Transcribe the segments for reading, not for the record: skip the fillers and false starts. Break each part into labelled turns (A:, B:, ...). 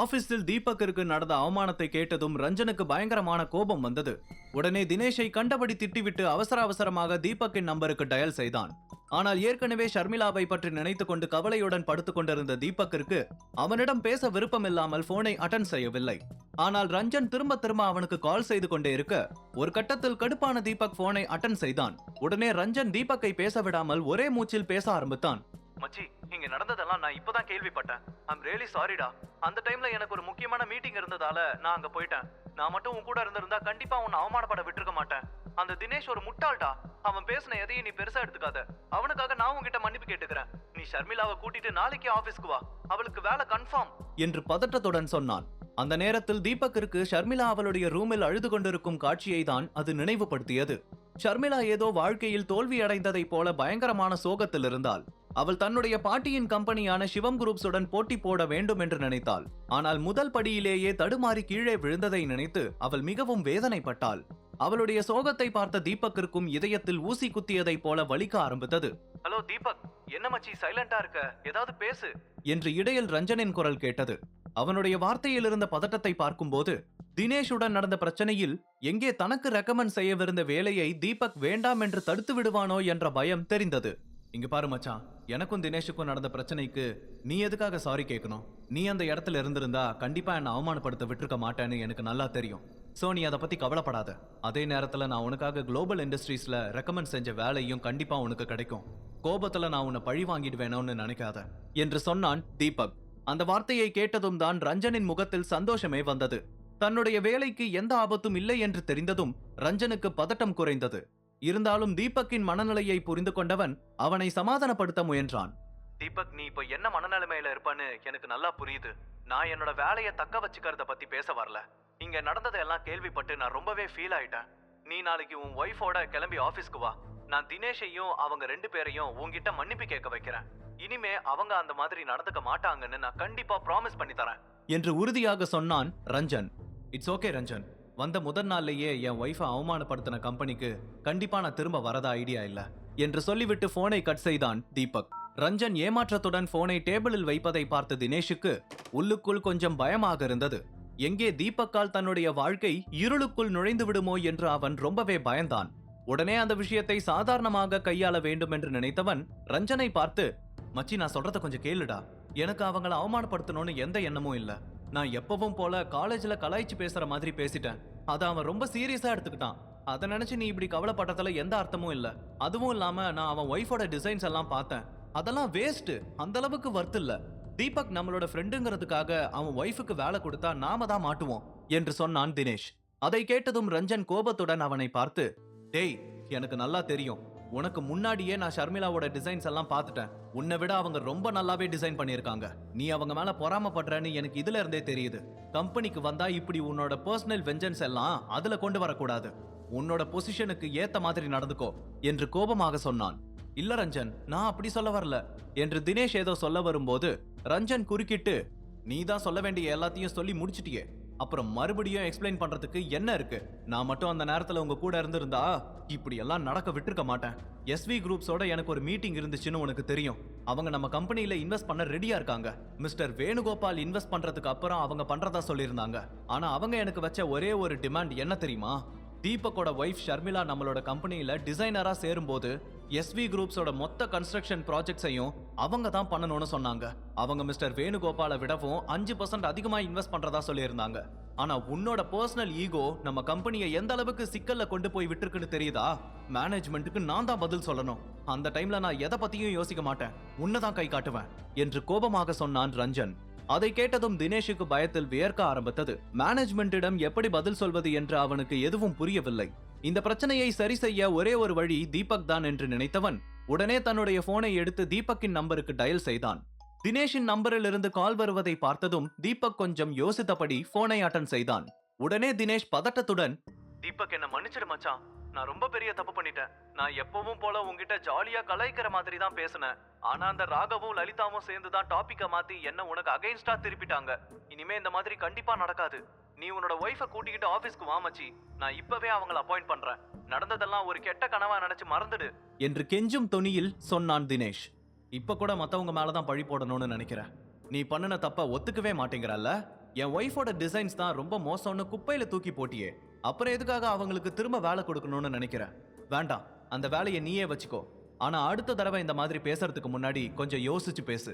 A: ஆபீஸில் தீபக்கிற்கு நடந்த அவமானத்தை கேட்டதும் ரஞ்சனுக்கு பயங்கரமான கோபம் வந்தது. உடனே தினேஷை கண்டபடி திட்டிவிட்டு அவசரமாக தீபக்கின் நம்பருக்கு டயல் செய்தான். ஆனால் ஏற்கனவே ஷர்மிளாவை பற்றி நினைத்துக் கொண்டு கவலையுடன் படுத்துக் கொண்டிருந்த தீபக்கிற்கு அவனிடம் பேச விருப்பமில்லாமல் போனை அட்டன் செய்யவில்லை. ஆனால் ரஞ்சன் திரும்ப அவனுக்கு கால் செய்து கொண்டே இருக்க ஒரு கட்டத்தில் கடுப்பான தீபக் போனை அட்டன் செய்தான். உடனே ரஞ்சன் தீபக்கை பேச விடாமல் ஒரே மூச்சில் பேச ஆரம்பித்தான். மச்சி, இங்க நடந்ததெல்லாம் நான் இப்பதான் கேள்விப்பட்டேன். ஐம் ரியலி சாரிடா. அந்த டைம்ல எனக்கு ஒரு முக்கியமான மீட்டிங் இருந்ததால நான் அங்க போயிட்டேன். நான் மட்டும் உன் கூட இருந்திருந்தா கண்டிப்பா உன்னை அவமானப்பட விட்டுருக்க மாட்டேன். அந்த தினேஷ் ஒரு முட்டாள்டா. அவன் பேசின எதையும் நீ பெருசா எடுத்துக்காத. அவனுக்காக நான் உன்கிட்ட மன்னிப்பு கேட்டுக்கிறேன். நீ ஷர்மிளாவை கூட்டிட்டு நாளைக்கு ஆபீஸ்க்கு வா. அவளுக்கு வேலை கன்ஃபார்ம் என்று பதட்டத்துடன் சொன்னான். அந்த நேரத்தில் தீபக்கிற்கு ஷர்மிளா அவளுடைய ரூமில் அழுது கொண்டிருக்கும் காட்சியை தான் அது நினைவுபடுத்தியது. ஷர்மிளா ஏதோ வாழ்க்கையில் தோல்வி அடைந்ததை போல பயங்கரமான சோகத்தில் இருந்தாள். அவள் தன்னுடைய பாட்டியின் கம்பெனியான சிவம் குரூப்ஸுடன் போட்டி போட வேண்டும் என்று நினைத்தாள். ஆனால் முதல் படியிலேயே தடுமாறி கீழே விழுந்ததை நினைத்து அவள் மிகவும் வேதனைப்பட்டாள். அவளுடைய சோகத்தை பார்த்த தீபக்கிற்கும் இதயத்தில் ஊசி குத்தியதை போல வலிக்க ஆரம்பித்தது. ஹலோ தீபக், என்ன மச்சி சைலண்டா இருக்க? ஏதாவது பேசு என்று இடையில் ரஞ்சனின் குரல் கேட்டது. அவனுடைய வார்த்தையில் இருந்த பதட்டத்தை பார்க்கும்போது தினேஷுடன் நடந்த பிரச்சனையில் எங்கே தனக்கு ரெக்கமெண்ட் செய்யவிருந்த வேலையை தீபக் வேண்டாம் என்று தடுத்து விடுவானோ என்ற பயம் தெரிந்தது. இங்க பாரு மச்சான், எனக்கும் தினேஷுக்கும் நடந்த பிரச்சனைக்கு நீ எதுக்காக சாரி கேட்கணும்? நீ அந்த இடத்துல இருந்திருந்தா கண்டிப்பா என்ன அவமானப்படுத்த விட்டுருக்க மாட்டேன்னு எனக்கு நல்லா தெரியும். சோ நீ அதை பத்தி கவலைப்படாத. அதே நேரத்துல நான் உனக்காக குளோபல் இண்டஸ்ட்ரீஸ்ல ரெக்கமெண்ட் செஞ்ச வேலையும் கண்டிப்பா உனக்கு கிடைக்கும். கோபத்துல நான் உன்னை பழி வாங்கிடுவேணும்னு நினைக்காத என்று சொன்னான் தீபக். அந்த வார்த்தையை கேட்டதும் தான் ரஞ்சனின் முகத்தில் சந்தோஷமே வந்தது. தன்னுடைய வேலைக்கு எந்த ஆபத்தும் இல்லை என்று தெரிந்ததும் ரஞ்சனுக்கு பதட்டம் குறைந்தது. இருந்தாலும் தீபக்கின் மனநிலையை புரிந்து கொண்டவன் அவனை சமாதானப்படுத்த முயன்றான். தீபக், நீ இப்ப என்ன மனநிலைமையில இருப்பான்னு எனக்கு நல்லா புரியுது. நான் என்னோட வேலையை தக்க வச்சுக்கிறத பத்தி பேச வரல. இங்க நடந்ததெல்லாம் கேள்விப்பட்டு நான் ரொம்பவே ஃபீல் ஆயிட்டேன். நீ நாளைக்கு உன் ஒய்ஃபோட கிளம்பி ஆபீஸ்க்கு வா. நான் தினேஷையும் அவங்க 2 பேரையும் உன்கிட்ட மன்னிப்பு கேட்க வைக்கிறேன். இனிமே அவங்க அந்த மாதிரி நடந்துக்க மாட்டாங்கன்னு நான் கண்டிப்பா ப்ராமிஸ் பண்ணி தரேன் என்று உறுதியாக சொன்னான் ரஞ்சன். இட்ஸ் ஓகே ரஞ்சன், வந்த முதல் நாள்லயே என் ஒய்ஃபை அவமானப்படுத்தின கம்பெனிக்கு கண்டிப்பா நான் திரும்ப வரதா ஐடியா இல்ல என்று சொல்லிவிட்டு போனை கட் செய்தான் தீபக். ரஞ்சன் ஏமாற்றத்துடன் போனை டேபிளில் வைப்பதை பார்த்த தினேஷுக்கு உள்ளுக்குள் கொஞ்சம் பயமாக இருந்தது. எங்கே தீபக்கால் தன்னுடைய வாழ்க்கை இருளுக்குள் நுழைந்து விடுமோ என்று அவன் ரொம்பவே பயந்தான். உடனே அந்த விஷயத்தை சாதாரணமாக கையாள வேண்டும் என்று நினைத்தவன் ரஞ்சனை பார்த்து, மச்சி, நான் சொல்றத கொஞ்சம் கேளுடா. எனக்கு அவங்கள அவமானப்படுத்தணும்னு எந்த எண்ணமும் இல்ல. நான் எப்பவும் போல காலேஜ்ல கலாய்ச்சி பேசுற மாதிரி பேசிட்டேன். அதை அவன் ரொம்ப சீரியஸா எடுத்துக்கிட்டான். அதை நினைச்சு நீ இப்படி கவலைப்பட்டதுல எந்த அர்த்தமும் இல்ல. அதுவும் இல்லாம நான் அவன் ஒய்ஃபோட டிசைன்ஸ் எல்லாம் பார்த்தேன். அதெல்லாம் வேஸ்ட். அந்த அளவுக்கு வர்த் இல்ல. தீபக் நம்மளோட ஃப்ரெண்டுங்கிறதுக்காக அவன் ஒய்ஃபுக்கு வேலை கொடுத்தா நாம தான் மாட்டுவோம் என்று சொன்னான் தினேஷ். அதை கேட்டதும் ரஞ்சன் கோபத்துடன் அவனை பார்த்து, டேய், எனக்கு நல்லா தெரியும். உனக்கு முன்னாடியே நான் ஷர்மிளாவோட டிசைன்ஸ் எல்லாம் பார்த்துட்டேன். உன்னை விட அவங்க ரொம்ப நல்லாவே டிசைன் பண்ணியிருக்காங்க. நீ அவங்க மேல பொறாமப்படுறன்னு எனக்கு இதுல இருந்தே தெரியுது. கம்பெனிக்கு வந்தா இப்படி உன்னோட பர்சனல் வெஞ்சன்ஸ் எல்லாம் அதுல கொண்டு வரக்கூடாது. உன்னோட பொசிஷனுக்கு ஏத்த மாதிரி நடந்துக்கோ என்று கோபமாக சொன்னான். இல்ல ரஞ்சன், நான் அப்படி சொல்ல வரல என்று தினேஷ் ஏதோ சொல்ல வரும்போது ரஞ்சன் குறுக்கிட்டு, நீ தான் சொல்ல வேண்டிய எல்லாத்தையும் சொல்லி முடிச்சிட்டியே, அப்புறம் மறுபடியும் எக்ஸ்பிளைன் பண்றதுக்கு என்ன இருக்கு? நான் மட்டும் அந்த நேரத்துல உங்க கூட இருந்திருந்தா இப்படி எல்லாம் நடக்க விட்டுருக்க மாட்டேன். எஸ்வி குரூப்ஸோட எனக்கு ஒரு மீட்டிங் இருந்துச்சுன்னு உனக்கு தெரியும். அவங்க நம்ம கம்பெனில இன்வெஸ்ட் பண்ண ரெடியா இருக்காங்க. மிஸ்டர் வேணுகோபால் இன்வெஸ்ட் பண்றதுக்கு அப்புறம் அவங்க பண்றதா சொல்லியிருந்தாங்க. ஆனா அவங்க எனக்கு வச்ச ஒரே ஒரு டிமாண்ட் என்ன தெரியுமா? தீபக்கோட ஒய்ஃப் ஷர்மிளா நம்மளோட கம்பெனியில டிசைனரா சேரும்போது எஸ்வி குரூப்ஸோட மொத்த கன்ஸ்ட்ரக்ஷன் ப்ராஜெக்ட்ஸையும் அவங்க தான் பண்ணணும்னு சொன்னாங்க. அவங்க மிஸ்டர் வேணுகோபாலை விடவும் 5% அதிகமா இன்வெஸ்ட் பண்றதா சொல்லியிருந்தாங்க. ஆனா உன்னோட பர்சனல் ஈகோ நம்ம கம்பெனியை எந்த அளவுக்கு சிக்கல்ல கொண்டு போய் விட்டுருக்குன்னு தெரியுதா? மேனேஜ்மெண்ட்டுக்கு நான் தான் பதில் சொல்லணும். அந்த டைம்ல நான் எதை பத்தியும் யோசிக்க மாட்டேன். உன்னதான் கை காட்டுவேன் என்று கோபமாக சொன்னான் ரஞ்சன். அதை கேட்டதும் தினேஷுக்கு பயத்தில் வியர்க்க ஆரம்பித்தது. மேனேஜ்மெண்டிடம் எப்படி பதில் சொல்வது என்று அவனுக்கு எதுவும் புரியவில்லை. இந்த பிரச்சனையை சரி செய்ய ஒரே ஒரு வழி தீபக் தான் என்று நினைத்தவன் உடனே தன்னுடைய போனை எடுத்து தீபக்கின் நம்பருக்கு டயல் செய்தான். தினேஷின் நம்பரில் இருந்து கால் வருவதை பார்த்ததும் தீபக் கொஞ்சம் யோசித்தபடி போனை அட்டன் செய்தான். உடனே தினேஷ் பதட்டத்துடன், தீபக், என்ன மன்னிச்சிடு மச்சான். நான் ரொம்ப பெரிய தப்பு பண்ணிட்டேன். நான் எப்பவும் போல உங்ககிட்ட ஜாலியா கலாய்க்கிற மாதிரி தான் பேசினேன். ஆனா அந்த ராகவும் லலிதாவும் சேர்ந்துதான் டாபிக்க மாத்தி என்ன உனக்கு அகைன்ஸ்டா திருப்பிட்டாங்க. இனிமே இந்த மாதிரி கண்டிப்பா நடக்காது. நீ உன்னோட ஒய்ஃபை கூட்டிக்கிட்டு ஆபீஸ்க்கு வா மச்சி. நான் இப்பவே அவங்கள அப்பாயிண்ட் பண்றேன். நடந்ததெல்லாம் ஒரு கெட்ட கனவா நினைச்சு மறந்துடு என்று கெஞ்சும் தொனியில் சொன்னான் தினேஷ். இப்ப கூட மத்தவங்க மேலதான் பழி போடணும்னு நினைக்கிறேன். நீ பண்ணுன தப்ப ஒத்துக்கவே மாட்டேங்கிறல்ல? என் ஒய்ஃபோட டிசைன்ஸ் தான் ரொம்ப மோசம்னு குப்பையில தூக்கி போட்டியே, அப்புறம் எதுக்காக அவங்களுக்கு திரும்ப வேலை கொடுக்கணும்னு நினைக்கிற? வேண்டாம், அந்த வேலையை நீயே வச்சுக்கோ. ஆனா அடுத்த தடவை இந்த மாதிரி பேசுறதுக்கு முன்னாடி கொஞ்சம் யோசிச்சு பேசு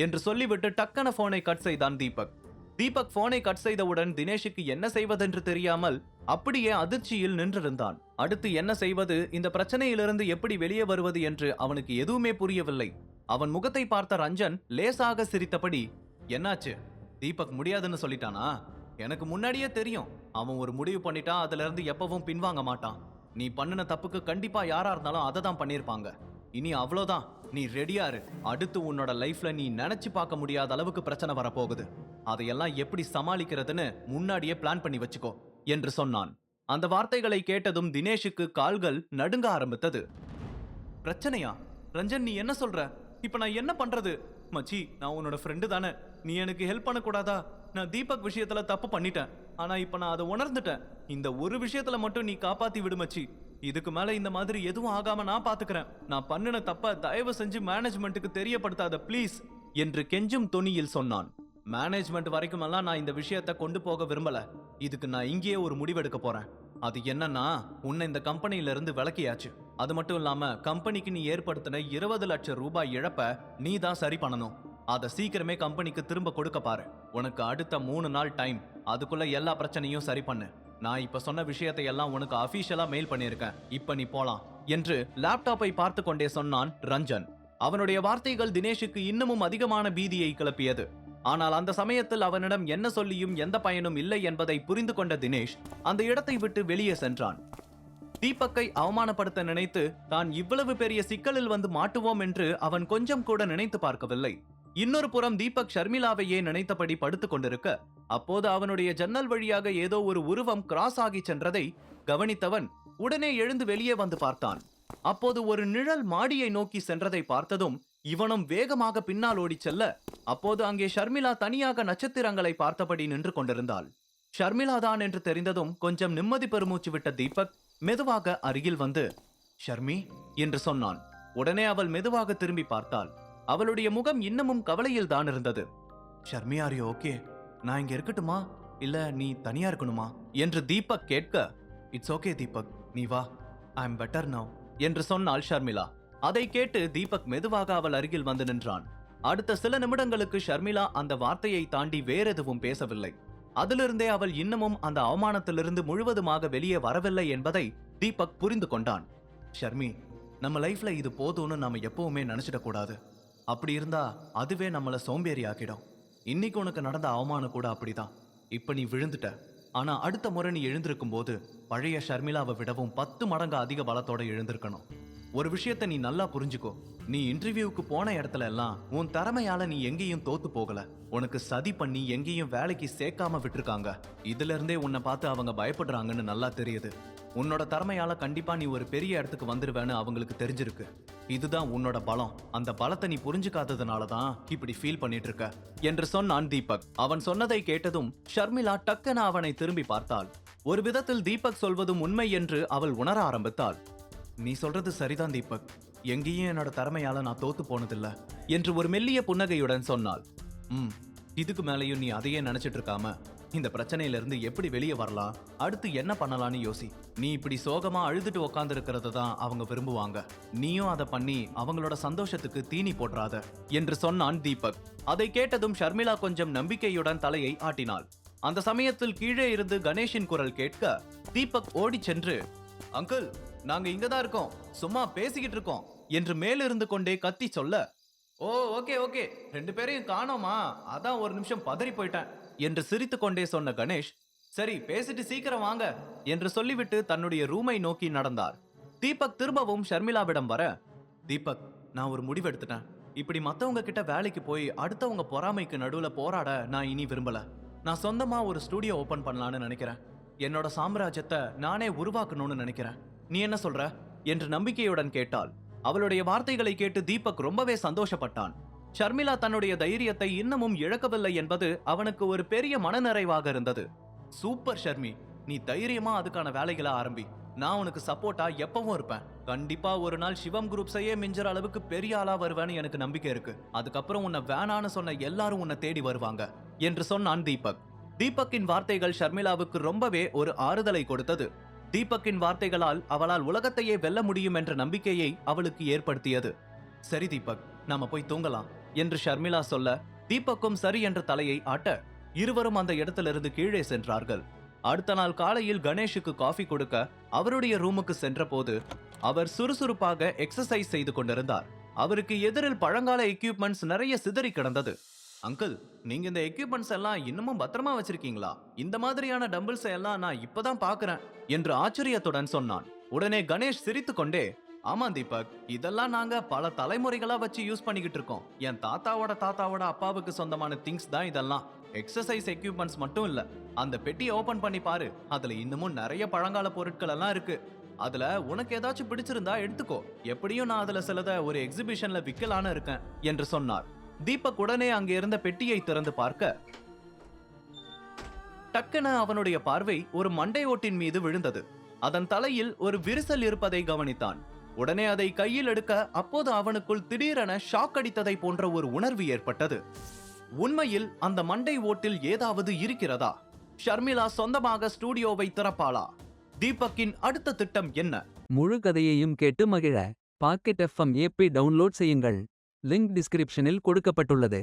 A: என்று சொல்லிவிட்டு டக்கன போனை கட் செய்தான் தீபக். தீபக் போனை கட் செய்தவுடன் தினேஷுக்கு என்ன செய்வதென்று தெரியாமல் அப்படியே அதிர்ச்சியில் நின்றிருந்தான். அடுத்து என்ன செய்வது, இந்த பிரச்சனையிலிருந்து எப்படி வெளியே வருவது என்று அவனுக்கு எதுவுமே புரியவில்லை. அவன் முகத்தை பார்த்த ரஞ்சன் லேசாக சிரித்தபடி, என்னாச்சு, தீபக் முடியாதுன்னு சொல்லிட்டானா? எனக்கு முன்னாடியே தெரியும், அவன் ஒரு முடிவு பண்ணிட்டா அதுல இருந்து எப்பவும் பின்வாங்க மாட்டான். நீ பண்ணின தப்புக்கு கண்டிப்பா யாரா இருந்தாலும் அதை தான் பண்ணிருப்பாங்க. இனி அவ்வளோதான், நீ ரெடியாரு. அடுத்து உன்னோட லைஃப்ல நீ நினைச்சு பார்க்க முடியாத அளவுக்கு பிரச்சனை வரப்போகுது. அதையெல்லாம் எப்படி சமாளிக்கிறதுன்னு முன்னாடியே பிளான் பண்ணி வச்சுக்கோ என்று சொன்னான். அந்த வார்த்தைகளை கேட்டதும் தினேஷுக்கு கால்கள் நடுங்க ஆரம்பித்தது. பிரச்சனையா? ரஞ்சன், நீ என்ன சொல்ற? இப்ப நான் என்ன பண்றது? மச்சி, நான் உன்னோட ஃப்ரெண்டு தானே, நீ எனக்கு ஹெல்ப் பண்ணக்கூடாதா? நான் தீபக் விஷயத்துல தப்பு பண்ணிட்டேன், ஆனா இப்ப நான் அதை உணர்ந்துட்டேன். இந்த ஒரு விஷயத்துல மட்டும் நீ காப்பாத்தி விடு மச்சி. இதுக்கு மேல இந்த மாதிரி எதுவும் ஆகாம நான் பாத்துக்கிறேன். நான் பண்ணின தப்ப தயவு செஞ்சு மேனேஜ்மெண்ட்டுக்கு தெரியப்படுத்தாத ப்ளீஸ் என்று கெஞ்சும் தொனியில் சொன்னான். மேனேஜ்மெண்ட் வரைக்கும் எல்லாம் நான் இந்த விஷயத்தை கொண்டு போக விரும்பல. இதுக்கு நான் இங்கேயே ஒரு முடிவெடுக்க போறேன். அது என்னன்னா, உன்னை இந்த கம்பெனில இருந்து விலக்கியாச்சு. அது மட்டும் இல்லாம கம்பெனிக்கு நீ ஏற்படுத்தின 20 லட்சம் ரூபாய் இழப்ப நீ தான் சரி பண்ணணும். அதை சீக்கிரமே கம்பெனிக்கு திரும்ப கொடுக்க பாரு. உனக்கு அடுத்த 3 நாள் டைம். அதுக்குள்ள எல்லா பிரச்சனையும் சரி பண்ணு. நான் இப்ப சொன்ன விஷயத்தை எல்லாம் உனக்கு அபிஷியலா மெயில் பண்ணிருக்கேன். இப்ப நீ போலாம் என்று லேப்டாப்பை பார்த்து கொண்டே சொன்னான் ரஞ்சன். அவனுடைய வார்த்தைகள் தினேஷுக்கு இன்னமும் அதிகமான பீதியை கிளப்பியது. ஆனால் அந்த சமயத்தில் அவனிடம் என்ன சொல்லியும் எந்த பயனும் இல்லை என்பதை புரிந்து கொண்ட தினேஷ் அந்த இடத்தை விட்டு வெளியே சென்றான். தீபக்கை அவமானப்படுத்த நினைத்து தான் இவ்வளவு பெரிய சிக்கலில் வந்து மாட்டுவோம் என்று அவன் கொஞ்சம் கூட நினைத்து பார்க்கவில்லை. இன்னொரு புறம் தீபக் ஷர்மிளாவையே நினைத்தபடி படுத்துக் கொண்டிருக்க, அப்போது அவனுடைய ஜன்னல் வழியாக ஏதோ ஒரு உருவம் கிராஸ் ஆகி சென்றதை கவனித்தவன் உடனே எழுந்து வெளியே வந்து பார்த்தான். அப்போது ஒரு நிழல் மாடியை நோக்கி சென்றதை பார்த்ததும் இவனும் வேகமாக பின்னால் ஓடி செல்ல, அப்போது அங்கே ஷர்மிளா தனியாக நட்சத்திரங்களை பார்த்தபடி நின்று கொண்டிருந்தாள். ஷர்மிளா தான் என்று தெரிந்ததும் கொஞ்சம் நிம்மதி பெருமூச்சு விட்ட தீபக் மெதுவாக அருகில் வந்து ஷர்மி என்று சொன்னான். உடனே அவள் மெதுவாக திரும்பி பார்த்தாள். அவளுடைய முகம் இன்னமும் கவலையில் தான் இருந்தது. Sharmi, are you okay? நான் இங்க இருக்கட்டுமா இல்ல நீ தனியா இருக்கணுமா என்று தீபக் கேட்க, இட்ஸ் ஓகே தீபக், நீ வா, ஐ அம் பெட்டர் நவ் என்று சொன்னாள் ஷர்மிளா. அதை கேட்டு தீபக் மெதுவாக அவள் அருகில் வந்து நின்றான். அடுத்த சில நிமிடங்களுக்கு ஷர்மிளா அந்த வார்த்தையை தாண்டி வேறெதுவும் பேசவில்லை. அதிலிருந்தே அவள் இன்னமும் அந்த அவமானத்திலிருந்து முழுவதுமாக வெளியே வரவில்லை என்பதை தீபக் புரிந்து கொண்டான். ஷர்மி, நம்ம லைஃப்ல இது போதும்னு நாம எப்பவுமே நினைச்சிடக் கூடாது. அப்படி இருந்தா அதுவே நம்மள சோம்பேறி ஆக்கிடும். இன்னைக்கு உனக்கு நடந்த அவமானம் கூட அப்படிதான். இப்ப நீ விழுந்துட்ட, ஆனா அடுத்த முறை நீ எழுந்திருக்கும் போது பழைய ஷர்மிளாவை விடவும் 10 மடங்கு அதிக பலத்தோட எழுந்திருக்கணும். ஒரு விஷயத்த நீ நல்லா புரிஞ்சுக்கோ, நீ இன்டர்வியூக்கு போன இடத்துல எல்லாம் உன் திறமையால நீ எங்கேயும் தோத்து போகல. உனக்கு சதி பண்ணி எங்கேயும் வேலைக்கு சேர்க்காம விட்டுருக்காங்க. இதுல இருந்தே உன்னை பார்த்து அவங்க பயப்படுறாங்கன்னு நல்லா தெரியுது. உன்னோட திறமையால கண்டிப்பா நீ ஒரு பெரிய இடத்துக்கு வந்துருவேன்னு அவங்களுக்கு தெரிஞ்சிருக்கு. இதுதான் உன்னோட பலம். அந்த பலத்தை நீ புரிஞ்சுக்காததுனாலதான் இப்படி ஃபீல் பண்ணிட்டு இருக்க என்று சொன்னான் தீபக். அவன் சொன்னதை கேட்டதும் ஷர்மிளா டக்கென அவனை திரும்பி பார்த்தாள். ஒரு விதத்தில் தீபக் சொல்வதும் உண்மை என்று அவள் உணர ஆரம்பித்தாள். நீ சொல்றது சரிதான் தீபக், எங்கேயும் என்னோட திறமையால நான் தோத்து போனதில்ல என்று ஒரு மெல்லிய புன்னகையுடன் சொன்னாள். இதுக்கு மேலேயும் நீ அதையே நினைச்சிட்டு இருக்காம இந்த பிரச்சனையில இருந்து எப்படி வெளியே வரலாம், அடுத்து என்ன பண்ணலாம்னு யோசி. நீ இப்படி சோகமா அழுதுட்டு உக்காந்து இருக்கிறத தான் அவங்க விரும்புவாங்க. நீயும் அதை பண்ணி அவங்களோட சந்தோஷத்துக்கு தீனி போடுறாத என்று சொன்னான் தீபக். அதை கேட்டதும் ஷர்மிளா கொஞ்சம் நம்பிக்கையுடன் தலையை ஆட்டினாள். அந்த சமயத்தில் கீழே இருந்து கணேஷின் குரல் கேட்க தீபக் ஓடி சென்று, அங்கிள், நாங்க இங்கதான் இருக்கோம், சும்மா பேசிக்கிட்டு இருக்கோம் என்று மேலிருந்து கொண்டே கத்தி சொல்ல, ஓ ஓகே ஓகே, 2 பேரையும் காணோமா, அதான் ஒரு நிமிஷம் பதறி போயிட்டேன் என்று சிரித்து கொண்டே சொன்ன கணேஷ், சரி பேசிட்டு சீக்கிரம் வாங்க என்று சொல்லிவிட்டு தன்னுடைய ரூமை நோக்கி நடந்தார். தீபக் திரும்பவும் ஷர்மிளாவிடம் வர, தீபக், நான் ஒரு முடிவு எடுத்துட்டேன். இப்படி மத்தவங்க கிட்ட வேலைக்கு போய் அடுத்தவங்க பொறாமைக்கு நடுவுல போராட நான் இனி விரும்பல. நான் சொந்தமா ஒரு ஸ்டுடியோ ஓபன் பண்ணலான்னு நினைக்கிறேன். என்னோட சாம்ராஜ்யத்தை நானே உருவாக்கணும்னு நினைக்கிறேன். நீ என்ன சொல்ற என்று நம்பிக்கையுடன் கேட்டாள். அவளுடைய வார்த்தைகளை கேட்டு தீபக் ரொம்பவே சந்தோஷப்பட்டான். ஷர்மிளா தன்னுடைய தைரியத்தை இன்னமும் இழக்கவில்லை என்பது அவனுக்கு ஒரு பெரிய மனநிறைவாக இருந்தது. சூப்பர் ஷர்மி, நீ தைரியமா அதுக்கான வேலைகளை ஆரம்பி. நான் உனக்கு சப்போர்ட்டா எப்பவும் இருப்பேன். கண்டிப்பா ஒரு நாள் சிவம் குரூப்ஸையே மிஞ்சற அளவுக்கு பெரிய ஆளா வருவேன்னு எனக்கு நம்பிக்கை இருக்கு. அதுக்கப்புறம் உன்னை வேணான்னு சொன்ன எல்லாரும் உன்னை தேடி வருவாங்க என்று சொன்னான் தீபக். தீபக்கின் வார்த்தைகள் ஷர்மிளாவுக்கு ரொம்பவே ஒரு ஆறுதலை கொடுத்தது. தீபக்கின் வார்த்தைகளால் அவளால் உலகத்தையே வெல்ல முடியும் என்ற நம்பிக்கையை அவளுக்கு ஏற்படுத்தியது. சரி தீபக், நாம போய் தூங்கலாம் என்று ஷர்மிளா சொல்ல, தீபக்கும் சரி என்ற தலையை ஆட்ட இருவரும் அந்த இடத்திலிருந்து கீழே சென்றார்கள். அடுத்த நாள் காலையில் கணேஷுக்கு காஃபி கொடுக்க அவருடைய ரூமுக்கு சென்றபோது அவர் சுறுசுறுப்பாக எக்ஸசைஸ் செய்து கொண்டிருந்தார். அவருக்கு எதிரில் பழங்கால எக்யூப்மெண்ட்ஸ் நிறைய சிதறி கிடந்தது. அங்கிள், நீங்க இந்த எக்யூப்மெண்ட்ஸ் எல்லாம் இன்னமும் பத்திரமா வச்சிருக்கீங்களா? இந்த மாதிரியான டம்பிள்ஸ் எல்லாம் நான் இப்பதான் பாக்குறேன் என்று ஆச்சரியத்துடன் சொன்னான். உடனே கணேஷ் சிரித்துக்கொண்டே, ஆமா தீபக், இதெல்லாம் நாங்க பல தலைமுறைகளா வச்சு யூஸ் பண்ணிக்கிட்டு இருக்கோம். என் தாத்தாவோட அப்பாவுக்கு சொந்தமான திங்ஸ் தான் இதெல்லாம். எக்ஸசைஸ் எக்யூப்மெண்ட்ஸ் மட்டும் இல்ல. அந்த பெட்டியை ஓபன் பண்ணி பாரு, அதுல இன்னமும் நிறைய பழங்கால பொருட்கள் எல்லாம் இருக்கு. அதுல உனக்கு ஏதாச்சும் பிடிச்சிருந்தா எடுத்துக்கோ. எப்படியும் நான் அதுல சிலத ஒரு எக்ஸிபிஷன்ல விக்கலான்னு இருக்கேன் என்று சொன்னார். தீபக் உடனே அங்க இருந்த பெட்டியை திறந்து பார்க்க டக்குன அவனுடைய பார்வை ஒரு மண்டை ஓட்டின் மீது விழுந்தது. அதன் தலையில் ஒரு விரிசல் இருப்பதை கவனித்தான். உடனே அதை கையில் எடுக்க அப்போது அவனுக்குள் திடீரென ஷாக் அடித்ததை போன்ற ஒரு உணர்வு ஏற்பட்டது. உண்மையில் அந்த மண்டை ஓட்டில் ஏதாவது இருக்கிறதா? ஷர்மிளா சொந்தமாக ஸ்டூடியோவை திறப்பாளா? தீபக்கின் அடுத்த திட்டம் என்ன?
B: முழு கதையையும் கேட்டு மகிழ பாக்கெட் FM ஏப்பை டவுன்லோட் செய்யுங்கள். லிங்க் டிஸ்கிரிப்ஷனில் கொடுக்கப்பட்டுள்ளது.